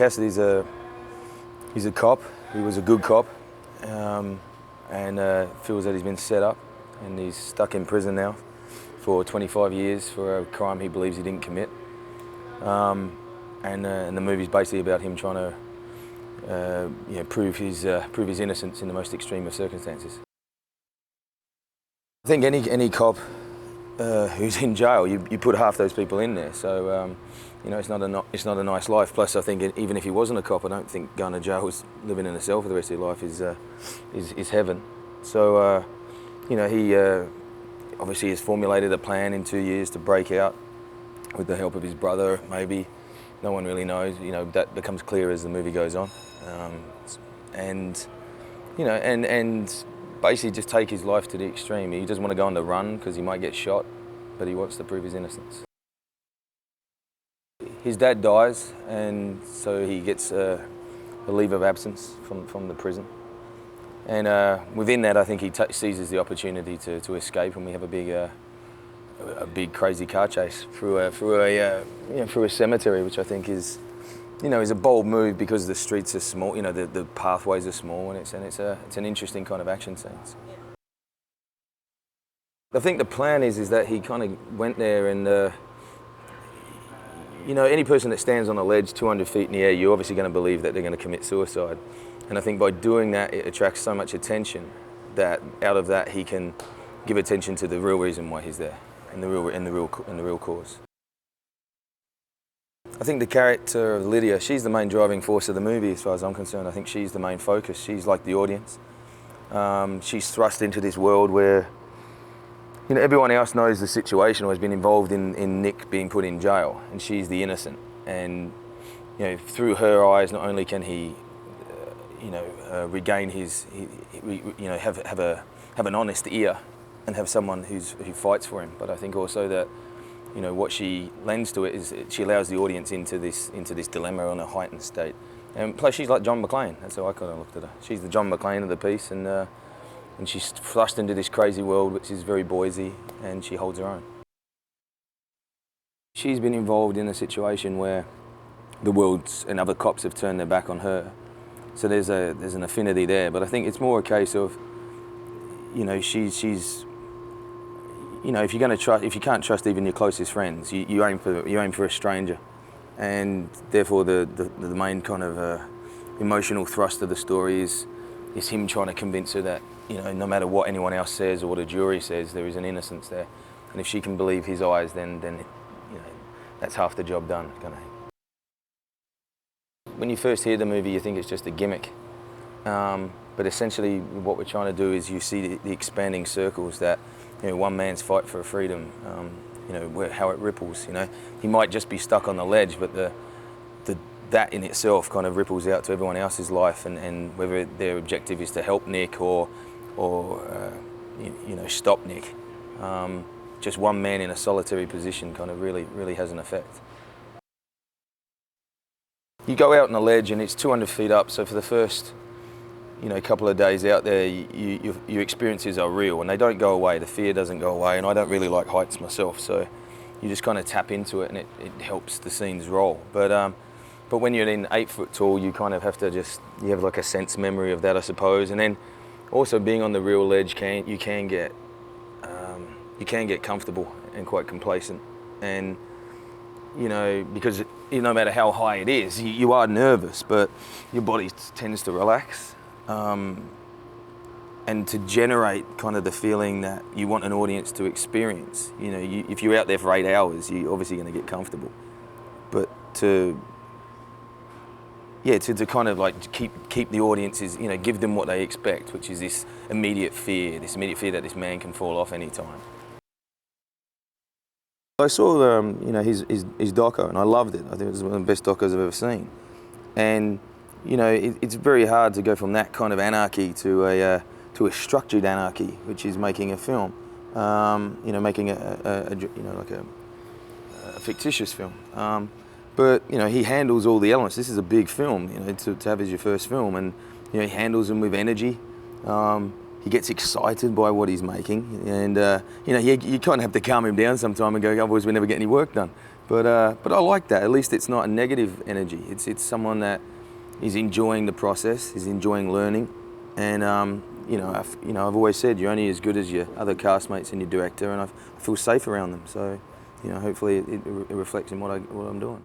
Cassidy's he's a cop. He was a good cop, and feels that he's been set up, and he's stuck in prison now for 25 years for a crime he believes he didn't commit. And the movie's basically about him trying to prove his innocence in the most extreme of circumstances. I think any cop who's in jail, you put half those people in there. So it's not a nice life. Plus, I think even if he wasn't a cop, I don't think going to jail is living in a cell for the rest of your life is heaven. So he obviously has formulated a plan in 2 years to break out with the help of his brother. Maybe no one really knows. That becomes clear as the movie goes on, and basically just take his life to the extreme. He doesn't want to go on the run because he might get shot, but he wants to prove his innocence. His dad dies, and so he gets a leave of absence from the prison. And within that, I think he seizes the opportunity to escape, and we have a big crazy car chase through a cemetery, which I think is a bold move because the streets are small, the pathways are small, and it's an interesting kind of action scene. I think the plan is that he kind of went there and any person that stands on a ledge 200 feet in the air, you're obviously going to believe that they're going to commit suicide. And I think by doing that, it attracts so much attention that out of that he can give attention to the real reason why he's there and the real cause. I think the character of Lydia, she's the main driving force of the movie as far as I'm concerned. I think she's the main focus. She's like the audience. She's thrust into this world where everyone else knows the situation or has been involved in Nick being put in jail, and she's the innocent. And through her eyes, not only can he regain have an honest ear and have someone who fights for him, but I think also that what she lends to it is she allows the audience into this dilemma on a heightened state. And plus, she's like John McClane. That's how I kind of looked at her. She's the John McClane of the piece, and she's thrust into this crazy world, which is very Boise, and she holds her own. She's been involved in a situation where the world and other cops have turned their back on her. So there's an affinity there, but I think it's more a case of, she's if you're going to trust, if you can't trust even your closest friends, you aim for a stranger, and therefore the main kind of emotional thrust of the story is him trying to convince her that no matter what anyone else says or what a jury says, there is an innocence there, and if she can believe his eyes, then that's half the job done. When you first hear the movie, you think it's just a gimmick, but essentially what we're trying to do is you see the expanding circles that one man's fight for freedom, how it ripples. He might just be stuck on the ledge, but that in itself kind of ripples out to everyone else's life, and whether their objective is to help Nick or stop Nick. Just one man in a solitary position kind of really has an effect. You go out on a ledge and it's 200 feet up, so for the first couple of days out there, your experiences are real and they don't go away. The fear doesn't go away, and I don't really like heights myself, so you just kind of tap into it and it helps the scenes roll. But when you're in 8 foot tall, you kind of have to you have like a sense memory of that, I suppose. And then also being on the real ledge, you can get comfortable and quite complacent, and because no matter how high it is, you are nervous, but your body tends to relax. And to generate kind of the feeling that you want an audience to experience. If you're out there for 8 hours, you're obviously going to get comfortable. But to kind of like keep the audiences, give them what they expect, which is this immediate fear that this man can fall off any time. I saw his doco, and I loved it. I think it was one of the best docos I've ever seen. And it's very hard to go from that kind of anarchy to a structured anarchy, which is making a film, making a fictitious film. But he handles all the elements. This is a big film, to have as your first film, and he handles them with energy. He gets excited by what he's making, and you kind of have to calm him down sometime and go, otherwise we never get any work done. But I like that. At least it's not a negative energy. It's someone that is enjoying the process, is enjoying learning, and I've always said you're only as good as your other castmates and your director, and I feel safe around them. So hopefully it reflects in what I'm doing.